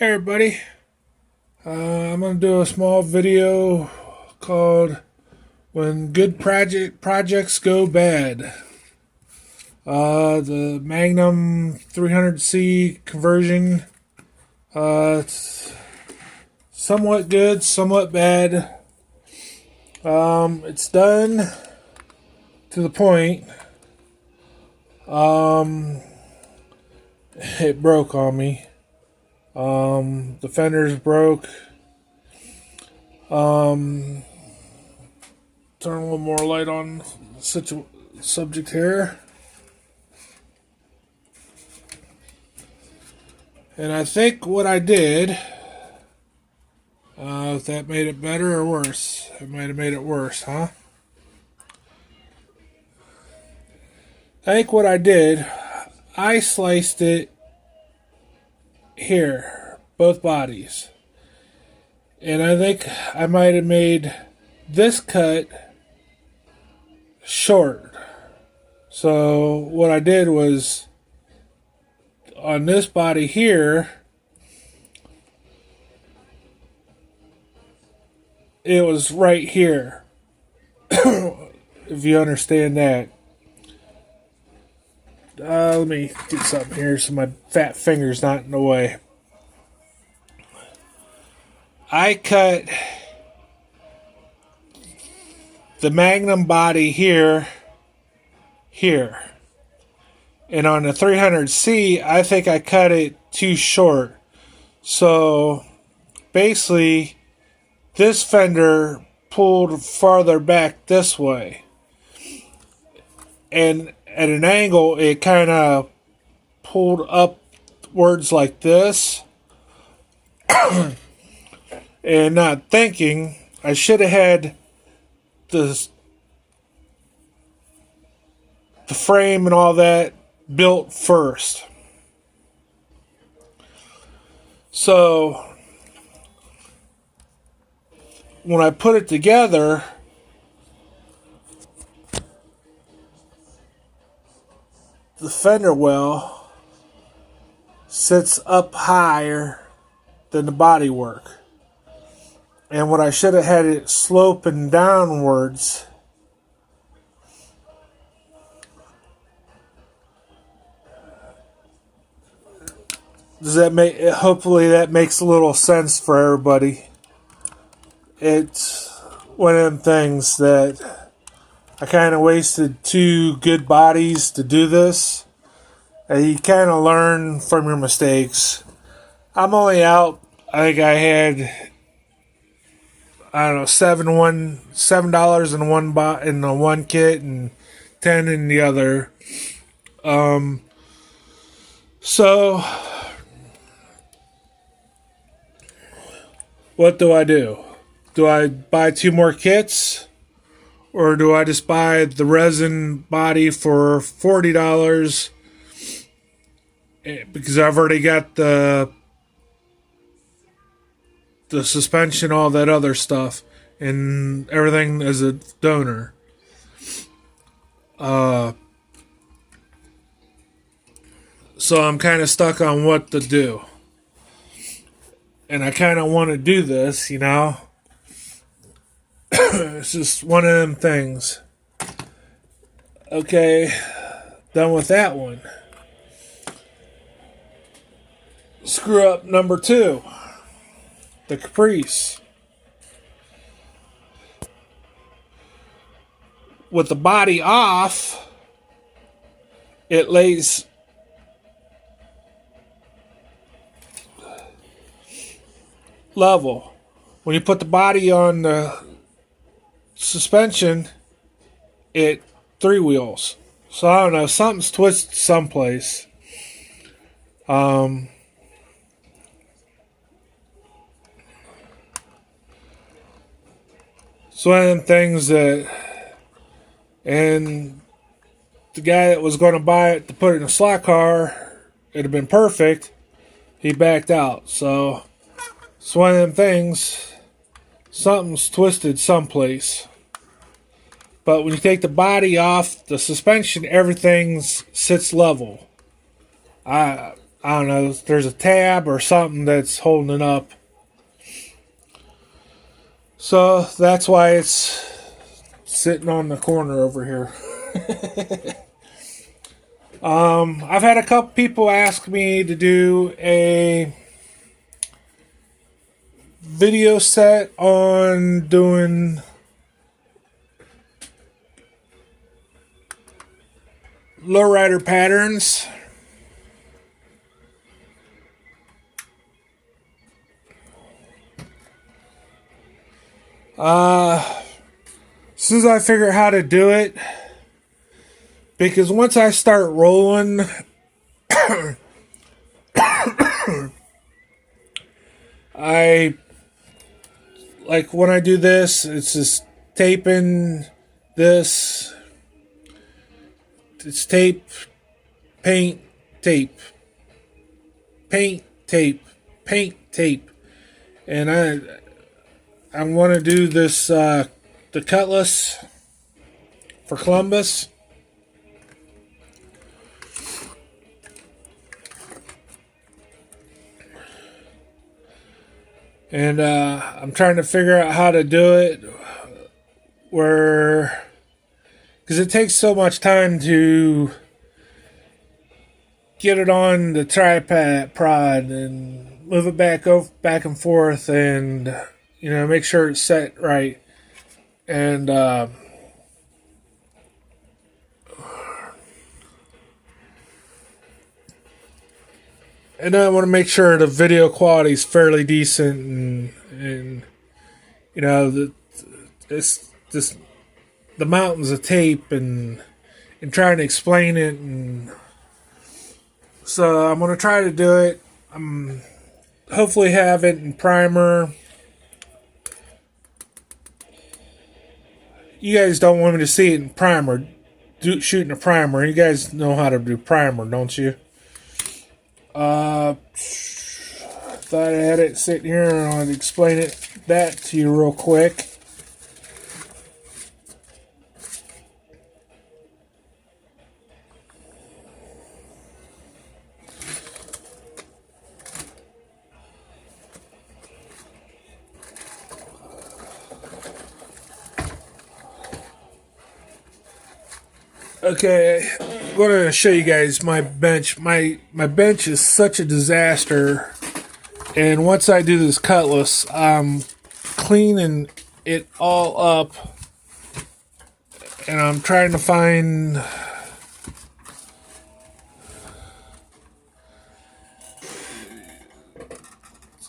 Hey everybody, I'm going to do a small video called When Good Projects Go Bad. The Magnum 300C conversion, it's somewhat good, somewhat bad. It's done to the point. It broke on me. The fenders broke. Turn a little more light on such a subject here. And I think what I did, if that made it better or worse, it might have made it worse, huh? I think what I did, I sliced it here, both bodies. And I think I might have made this cut short. So what I did was, on this body here, it was right here. If you understand that. Let me get something here so my fat finger's not in the way. I cut the Magnum body here. And on the 300C, I think I cut it too short. So basically, this fender pulled farther back this way. And at an angle, it kind of pulled upwards like this. And not thinking, I should have had the frame and all that built first. So when I put it together, the fender well sits up higher than the bodywork. And what I should have had it sloping downwards. Does that make? Hopefully that makes a little sense for everybody. It's one of them things that I kind of wasted two good bodies to do this. And you kind of learn from your mistakes. I'm only out. I think I had, I don't know, $7 in the one kit and $10 in the other. So what do? Do I buy two more kits, or do I just buy the resin body for $40? Because I've already got the suspension, all that other stuff, and everything as a donor. So I'm kind of stuck on what to do. And I kind of want to do this, you know. It's just one of them things. Okay, done with that one. Screw up number 2. The Caprice. With the body off, it lays level. When you put the body on the suspension, it 3 wheels. So I don't know, something's twisted someplace. So one of them things that, and the guy that was going to buy it to put it in a slot car, it'd have been perfect. He backed out. So it's one of them things, something's twisted someplace. But when you take the body off, the suspension, everything sits level. I don't know, there's a tab or something that's holding it up. So that's why it's sitting on the corner over here. I've had a couple people ask me to do a video set on doing lowrider patterns. As soon as I figure out how to do it, because once I start rolling, I like when I do this, it's just taping this. It's tape, paint, tape, paint, tape, paint, tape, and I want to do this the Cutlas for Columbus. And I'm trying to figure out how to do it where, because it takes so much time to get it on the tripod and move it back and forth, and make sure it's set right. And and I want to make sure the video quality is fairly decent, and it's just the mountains of tape and trying to explain it, and so I'm gonna try to do it. I'm hopefully have it in primer. You guys don't want me to see it in primer. Shooting a primer. You guys know how to do primer, don't you? Thought I had it sitting here and I'd explain that to you real quick. Okay, I'm going to show you guys my bench. My bench is such a disaster. And once I do this Cutlass, I'm cleaning it all up. And I'm trying to find...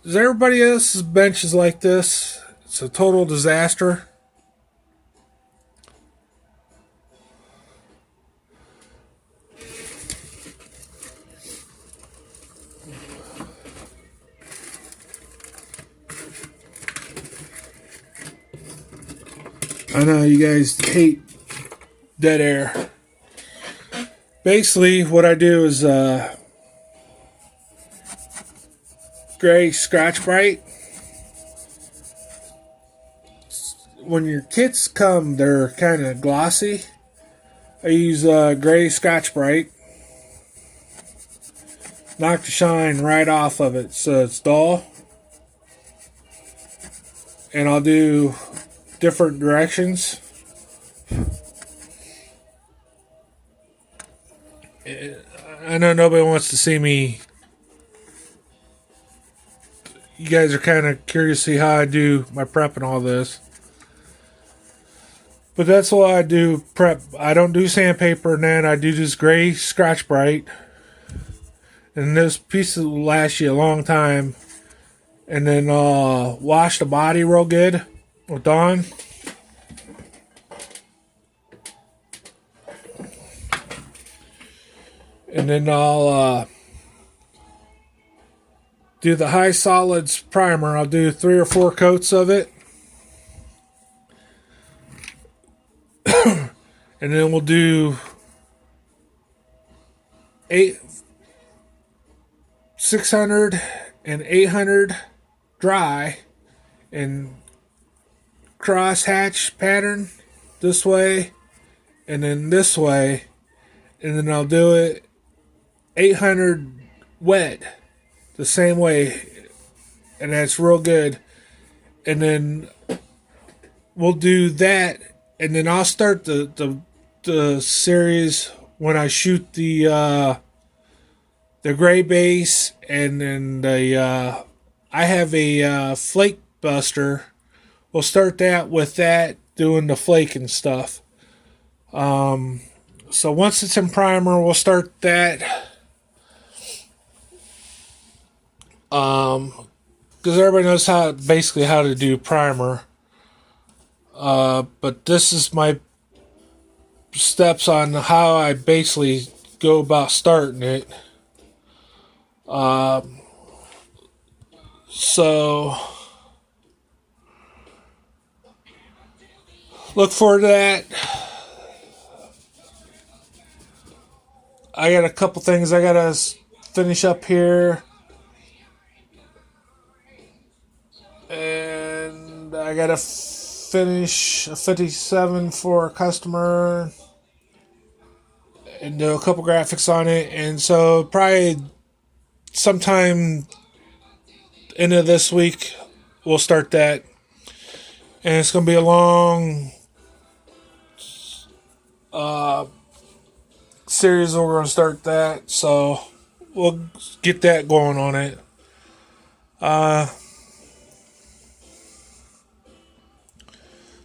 Is everybody else's bench is like this? It's a total disaster. I know you guys hate dead air. Basically, what I do is gray scratch bright. When your kits come, they're kind of glossy. I use gray scratch bright. Knock the shine right off of it so it's dull. And I'll do different directions. I know nobody wants to see me. You guys are kind of curious to see how I do my prep and all this. But that's why I do prep. I don't do sandpaper and then I do this gray scratch bright. And this piece will last you a long time. And then wash the body real good with Dawn. And then I'll do the high solids primer. I'll do 3 or 4 coats of it. And then we'll do 600 and 800 dry and cross hatch pattern this way and then this way, and then I'll do it 800 wet the same way, and that's real good. And then we'll do that, and then I'll start the series when I shoot the gray base, and then I have a flake buster. We'll start that with that, doing the flake and stuff. So once it's in primer, we'll start that. Because everybody knows basically how to do primer. But this is my steps on how I basically go about starting it. So look forward to that. I got a couple things I gotta finish up here, and I gotta finish a 57 for a customer and do a couple graphics on it. And so probably sometime end of this week we'll start that, and it's gonna be a long series. We're gonna start that, so we'll get that going on it.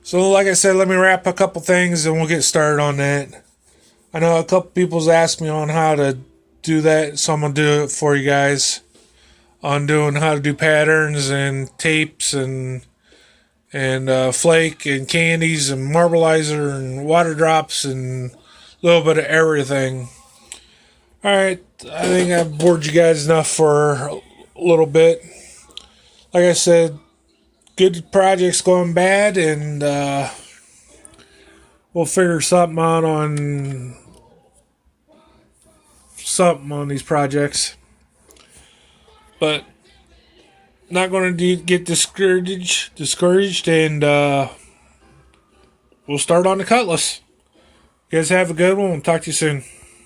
So like I said, let me wrap a couple things and we'll get started on that. I know a couple people's asked me on how to do that, so I'm gonna do it for you guys on doing how to do patterns and tapes and flake and candies and marbleizer and water drops and a little bit of everything. Alright, I think I've bored you guys enough for a little bit. Like I said, good projects going bad, and we'll figure something out on these projects. But not going to get discouraged, and we'll start on the Cutlas. You guys have a good one. We'll talk to you soon.